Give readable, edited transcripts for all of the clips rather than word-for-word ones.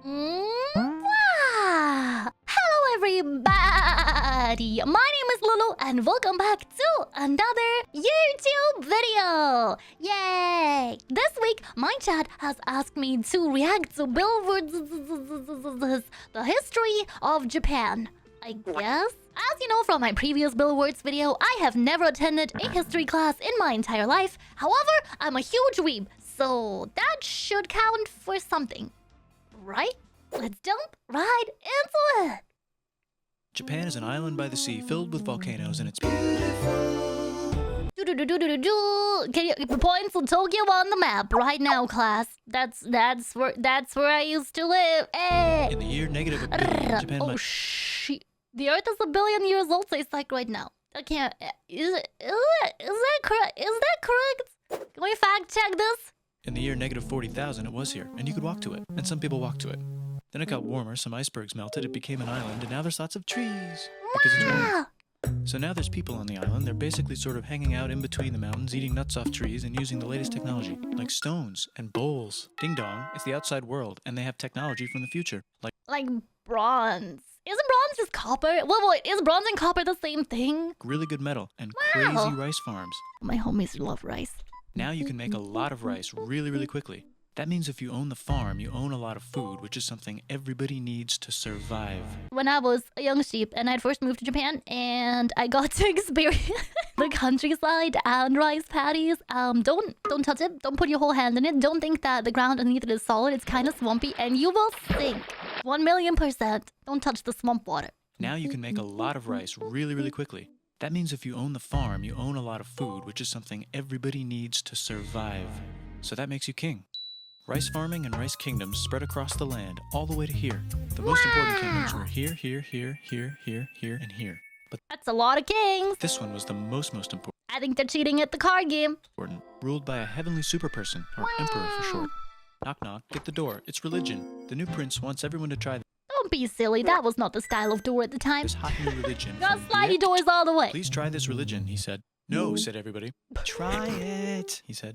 Hello everybody! My name is Lulu and welcome back to another YouTube video! Yay! This week, my chat has asked me to react to Billboard's The History of Japan. I guess? As you know from my previous Billboards video, I have never attended a history class in my entire life. However, I'm a huge weeb, so that should count for something. Right? Let's jump right into it! Japan is an island by the sea filled with volcanoes and it's Can you point to Tokyo on the map right now, class? That's where I used to live. Hey. In the year negative a billion, Japan Oh shit! The Earth is 1 billion years old. So it's like right now. I can't. Is that correct? Is that correct? Can we fact check this? In the year negative 40,000, it was here, and you could walk to it, and some people walked to it. Then it got warmer, some icebergs melted, it became an island, and now there's lots of trees. Because it's warm. So now there's people on the island. They're basically sort of hanging out in between the mountains, eating nuts off trees, and using the latest technology, like stones and bowls. Ding dong, it's the outside world, and they have technology from the future, like bronze. Isn't bronze just copper? Wait, is bronze and copper the same thing? really good metal and crazy rice farms. My homies love rice. Now you can make a lot of rice really quickly. That means if you own the farm, you own a lot of food, which is something everybody needs to survive. When I was a young sheep and I'd first moved to Japan and I got to experience the countryside and rice paddies, don't touch it. Don't put your whole hand in it. Don't think that the ground underneath it is solid. It's kind of swampy and you will sink. 1,000,000%. Don't touch the swamp water. Now you can make a lot of rice really quickly. That means if you own the farm, you own a lot of food, which is something everybody needs to survive. So that makes you king. Rice farming and rice kingdoms spread across the land, all the way to here. The most important kingdoms were here, and here. But that's a lot of kings. This one was the most important. I think they're cheating at the card game. Ruled by a heavenly superperson, or emperor for short. Knock knock, get the door. It's religion. The new prince wants everyone to try Don't be silly. That was not the style of door at the time. this hot new religion. Got slidey doors all the way. Please try this religion, he said. No, said everybody. Try it, he said.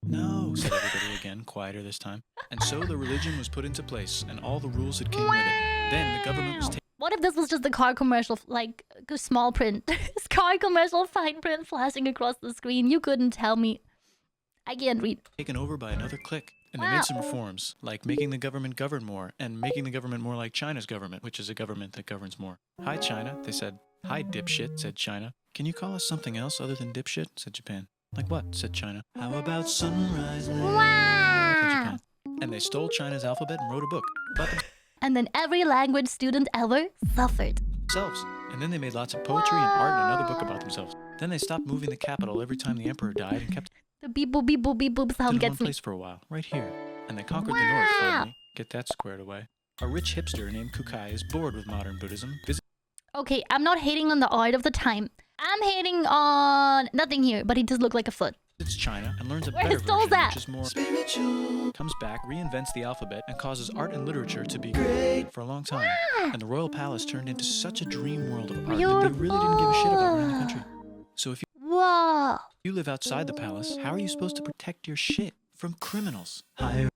No, said everybody again, quieter this time. And so the religion was put into place, and all the rules that came with it. Then the government was What if this was just a car commercial, like a small print? Car commercial, fine print flashing across the screen. You couldn't tell me. I can't read. Taken over by another clique. And they made some reforms, like making the government govern more, and making the government more like China's government, which is a government that governs more. Hi, China, they said. Hi, dipshit, said China. Can you call us something else other than dipshit, said Japan. Like what, said China. How about sunrise land, said Japan. And they stole China's alphabet and wrote a book about And then every language student ever suffered. themselves. And then they made lots of poetry and art and another book about themselves. Then they stopped moving the capital every time the emperor died and kept The beep boop beep boop beep boop sound in gets one me. place for a while, right here. And they conquered the north finally. Get that squared away. A rich hipster named Kukai is bored with modern Buddhism. Okay, I'm not hating on the art of the time. I'm hating on nothing here, but he does look like a foot. Visits China and learns a Where better his soul's version, at? which is more spiritual. Comes back, reinvents the alphabet, and causes art and literature to be great for a long time. And the royal palace turned into such a dream world of art that they really didn't give a shit about running the country. So if Whoa. you live outside the palace, how are you supposed to protect your shit from criminals? Hire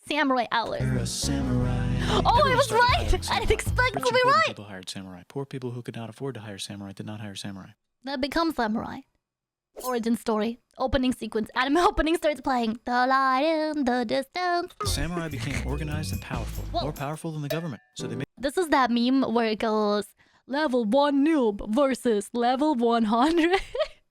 Samurai Owler. a samurai. Oh, I was right! I didn't expect to Rich be and poor right! people hired samurai. Poor people who could not afford to hire samurai did not hire samurai. That becomes Samurai. Origin story. Opening sequence. Anime opening starts playing. The light in the distance. The samurai became organized and powerful, Whoa. more powerful than the government. So they made This is that meme where it goes, level 1 noob versus level 100.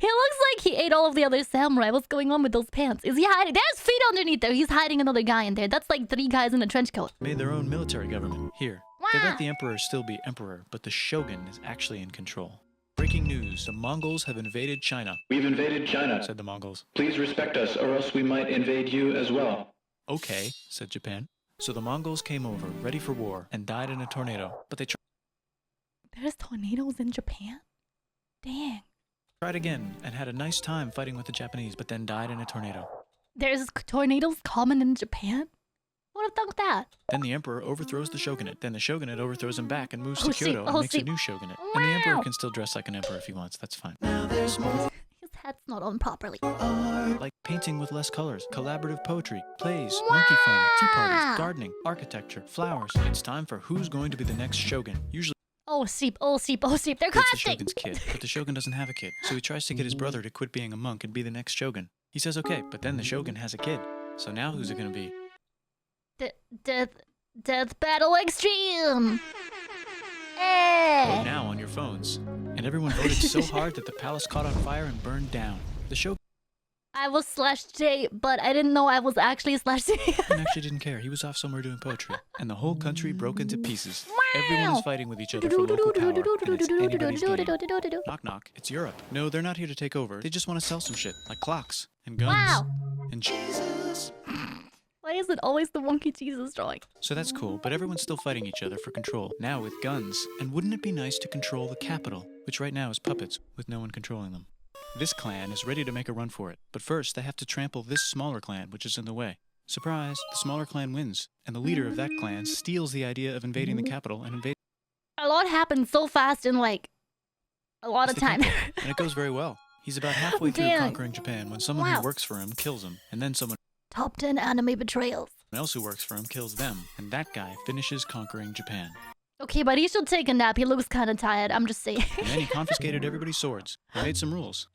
He looks like he ate all of the other samurai. What's going on with those pants? Is he hiding? There's feet underneath there. He's hiding another guy in there. That's like 3 guys in a trench coat. their own military government. Here. They let the emperor still be emperor, but the shogun is actually in control. Breaking news. The Mongols have invaded China, We've invaded China. said the Mongols. Please respect us, or else we might invade you as well. Okay, said Japan. So the Mongols came over, ready for war, and died in a tornado. But they There's tornadoes in Japan? Dang. tried again and had a nice time fighting with the Japanese, but then died in a tornado. There's tornadoes common in Japan? Who would have thunk that? Then the emperor overthrows the shogunate. Then the shogunate overthrows him back and moves to Oh, shit. Kyoto and Oh, makes a shit. new shogunate. And the emperor can still dress like an emperor if he wants. That's fine. Now there's more. His That's not on properly. Like painting with less colors, collaborative poetry, plays, monkey fun, tea parties, gardening, architecture, flowers. It's time for who's going to be the next shogun. Usually Oh, sheep, oh, sheep, oh, sheep. They're it's the casting. shogun's kid, but the shogun doesn't have a kid. So he tries to get his brother to quit being a monk and be the next shogun. He says okay, but then the shogun has a kid. So now who's it gonna be? Death battle extreme. Vote Hey. now on your phones. And everyone voted so hard that the palace caught on fire and burned down. The shogun I was /J, but I didn't know I was actually /J. actually didn't care. He was off somewhere doing poetry. And the whole country broke into pieces. Everyone is fighting with each other for local power. And it's anybody's game. Knock knock, it's Europe. No, they're not here to take over. They just want to sell some shit, like clocks and guns Wow. and Jesus. Why is it always the wonky Jesus drawing? So that's cool, but everyone's still fighting each other for control, now with guns. And wouldn't it be nice to control the capital, which right now is puppets, with no one controlling them? This clan is ready to make a run for it, but first they have to trample this smaller clan, which is in the way. Surprise, the smaller clan wins, and the leader of that clan steals the idea of invading the capital and invades A lot happens so fast in like a lot of the time. capital, and it goes very well. He's about halfway through Damn. conquering Japan when someone Wow. who works for him kills him, and then someone Top 10 anime betrayals. else who works for him kills them, and that guy finishes conquering Japan. Okay, but he should take a nap. He looks kind of tired. I'm just saying. And then he confiscated everybody's swords and made some rules.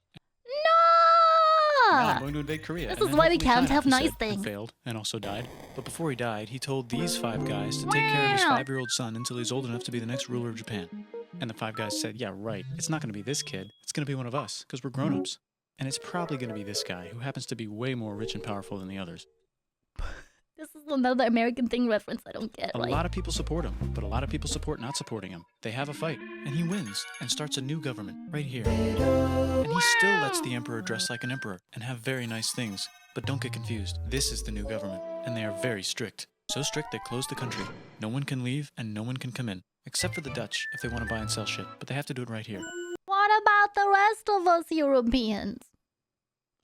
Now I'm No! going to invade Korea. This and is then why we hopefully can't China, have he nice said, things. and failed and also died. But before he died, he told these 5 guys to take care of his Wow. 5-year-old son until he's old enough to be the next ruler of Japan. And the 5 guys said, yeah, right. It's not going to be this kid. It's going to be one of us, because we're grown-ups. And it's probably going to be this guy, who happens to be way more rich and powerful than the others. This is another American thing reference I don't get. A Like, lot of people support him, but a lot of people support not supporting him. They have a fight, and he wins, and starts a new government, right here. And he still lets the emperor dress like an emperor, and have very nice things. But don't get confused, this is the new government, and they are very strict. So strict they close the country. No one can leave, and no one can come in. Except for the Dutch, if they want to buy and sell shit, but they have to do it right here. what about the rest of us Europeans?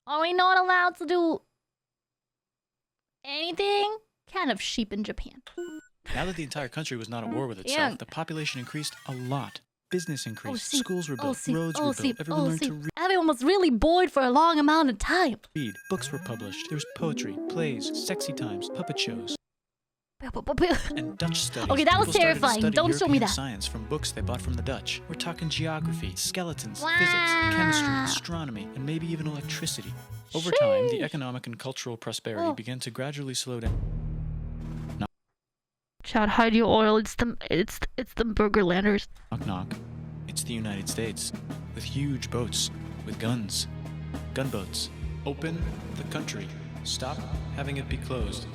Are we not allowed to do anything? Kind of sheep in Japan. Now that the entire country was not at war with itself, Yeah. the population increased a lot. Business increased, see. schools were built, see. roads were built, everyone learned to Everyone was really bored for a long amount of time. read, books were published, there was poetry, plays, sexy times, puppet shows, and Dutch studies. Okay, that was People started to terrifying. study Don't show me European that. science from books they bought from the Dutch. We're talking geography, skeletons, Wow. physics, chemistry, astronomy, and maybe even electricity. Over time, the Sheesh. economic and cultural prosperity Oh. began to gradually slow down. Chad, hide your oil. It's the Burgerlanders. Knock knock. It's the United States, with huge boats, with guns. Gunboats. Open the country. Stop having it be closed.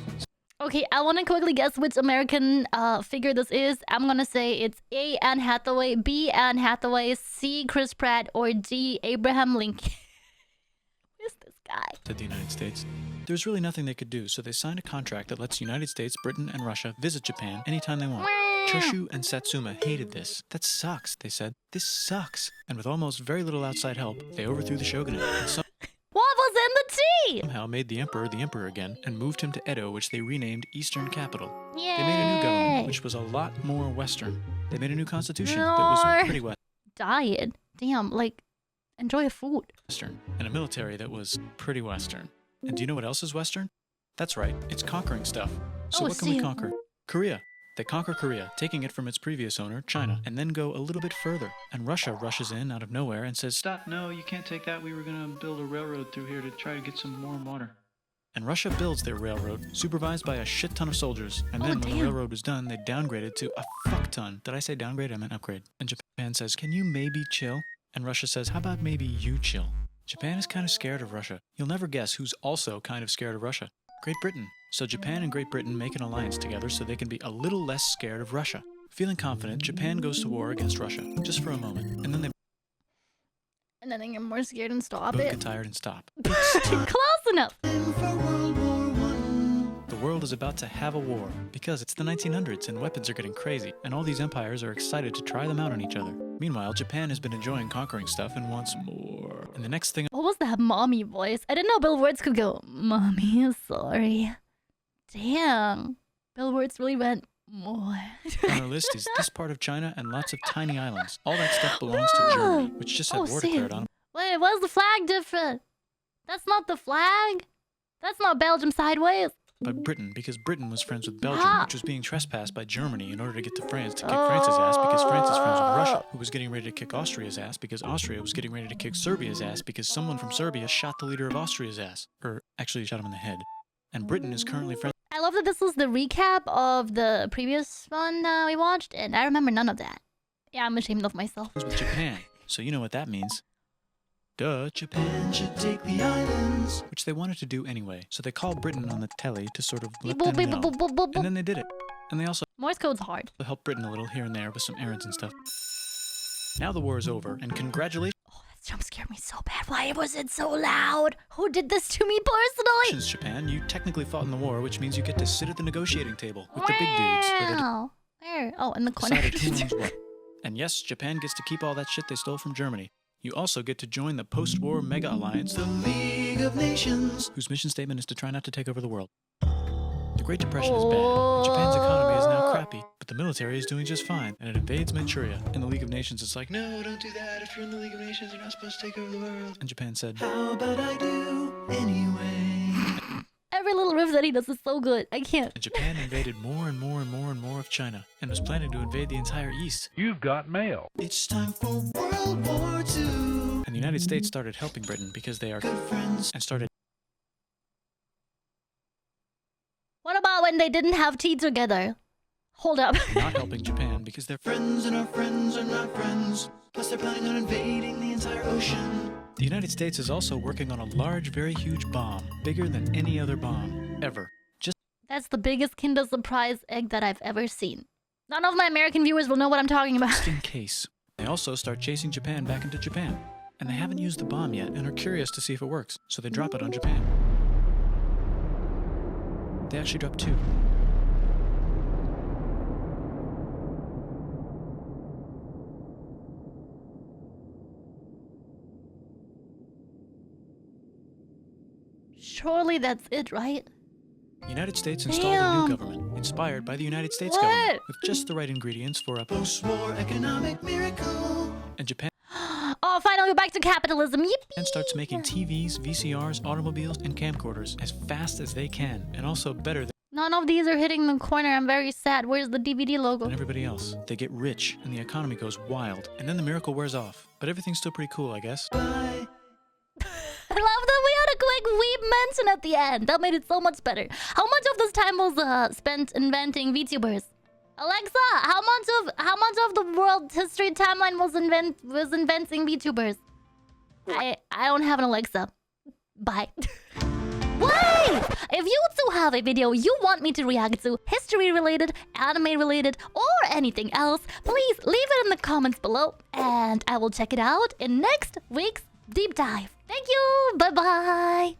Okay, I want to quickly guess which American figure this is. I'm gonna say it's A. Anne Hathaway, B. Anne Hathaway, C. Chris Pratt, or D. Abraham Lincoln. Who is this guy? Said the United States. There's really nothing they could do, so they signed a contract that lets the United States, Britain, and Russia visit Japan anytime they want. Choshu and Satsuma hated this. That sucks, they said. This sucks. And with almost very little outside help, they overthrew the shogunate and What was in the tea? somehow made the emperor again and moved him to Edo, which they renamed Eastern Capital. Yay! They made a new government, which was a lot more Western. They made a new constitution that More. was pretty Diet. Damn, like, enjoy food. Western, and a military that was pretty Western. And do you know what else is Western? That's right, it's conquering stuff. So Oh, what can we see. conquer? Korea. They conquer Korea, taking it from its previous owner, China, and then go a little bit further. And Russia rushes in out of nowhere and says, "Stop, no, you can't take that. We were going to build a railroad through here to try to get some warm water." And Russia builds their railroad, supervised by a shit ton of soldiers. And Oh, then when damn. the railroad was done, they downgraded to a fuck ton. Did I say downgrade? I meant upgrade. And Japan says, "Can you maybe chill?" And Russia says, "How about maybe you chill?" Japan is kind of scared of Russia. You'll never guess who's also kind of scared of Russia. Great Britain. So Japan and Great Britain make an alliance together so they can be a little less scared of Russia. Feeling confident, Japan goes to war against Russia, just for a moment. And then they And then they get more scared and stop both it. get tired and stop. Close enough. The world is about to have a war because it's the 1900s and weapons are getting crazy, and all these empires are excited to try them out on each other. Meanwhile, Japan has been enjoying conquering stuff and wants more. And the next thing What was that mommy voice? I didn't know Bill Words could go, "Mommy, sorry." Damn. Bill Words really went more. on our list is this part of China and lots of tiny islands. All that stuff belongs to Germany, which just had Oh, war see. declared on them. Wait, Wait, why is the flag different? That's not the flag. That's not Belgium sideways. By Britain, because Britain was friends with Belgium, which was being trespassed by Germany in order to get to France to kick France's ass because France is friends with Russia, who was getting ready to kick Austria's ass because Austria was getting ready to kick Serbia's ass because someone from Serbia shot the leader of Austria's ass. Or actually shot him in the head. And Britain is currently friends I love that this was the recap of the previous one we watched, and I remember none of that. Yeah, I'm ashamed of myself. with Japan. So you know what that means. Duh, Japan should take the islands. Which they wanted to do anyway. So they called Britain on the telly to sort of let them know. And then they did it. And they also Morse code's hard. helped Britain a little here and there with some errands and stuff. Now the war is over, and congratulations Oh, that jump scared me so bad. Why was it so loud? Who did this to me personally? Japan. You technically fought in the war, which means you get to sit at the negotiating table with the big dudes. Where they Wow. Where? Oh, in the corner. decided who owns what. And yes, Japan gets to keep all that shit they stole from Germany. You also get to join the post-war mega alliance, the League of Nations, whose mission statement is to try not to take over the world. The Great Depression is bad, and Japan's economy is now crappy, but the military is doing just fine, and it invades Manchuria. In the League of Nations, it's like, no, don't do that. If you're in the League of Nations, you're not supposed to take over the world. And Japan said, how about I do anyway? Every little riff that he does is so good. I can't. And Japan invaded more and more and more and more of China, and was planning to invade the entire East. You've got mail. It's time for World War II. And the United States started helping Britain because they are good friends, and started What about when they didn't have tea together? Hold up. not helping Japan because they're friends and our friends are not friends. Plus they're planning on invading the entire ocean. The United States is also working on a large, very huge bomb, bigger than any other bomb, ever. Just That's the biggest Kinder Surprise egg that I've ever seen. None of my American viewers will know what I'm talking about. in case. They also start chasing Japan back into Japan. And they haven't used the bomb yet and are curious to see if it works, so they drop it on Japan. They actually dropped 2. Surely that's it, right? The United States installed a Damn. new government, inspired by the United States What? government, with just the right ingredients for a post-war economic miracle. And Japan Oh, finally we're back to capitalism. Yippee! starts making TVs, VCRs, automobiles, and camcorders as fast as they can, and also better None of these are hitting the corner. I'm very sad. Where's the DVD logo? than everybody else. They get rich, and the economy goes wild, and then the miracle wears off. But everything's still pretty cool, I guess. I love that we had a quick weeb mention at the end. That made it so much better. How much of this time was spent inventing VTubers? Alexa, how much of the world history timeline was inventing VTubers? I don't have an Alexa. Bye. Wait! If you too have a video you want me to react to, history related, anime related, or anything else, please leave it in the comments below, and I will check it out in next week's deep dive. Thank you. Bye bye.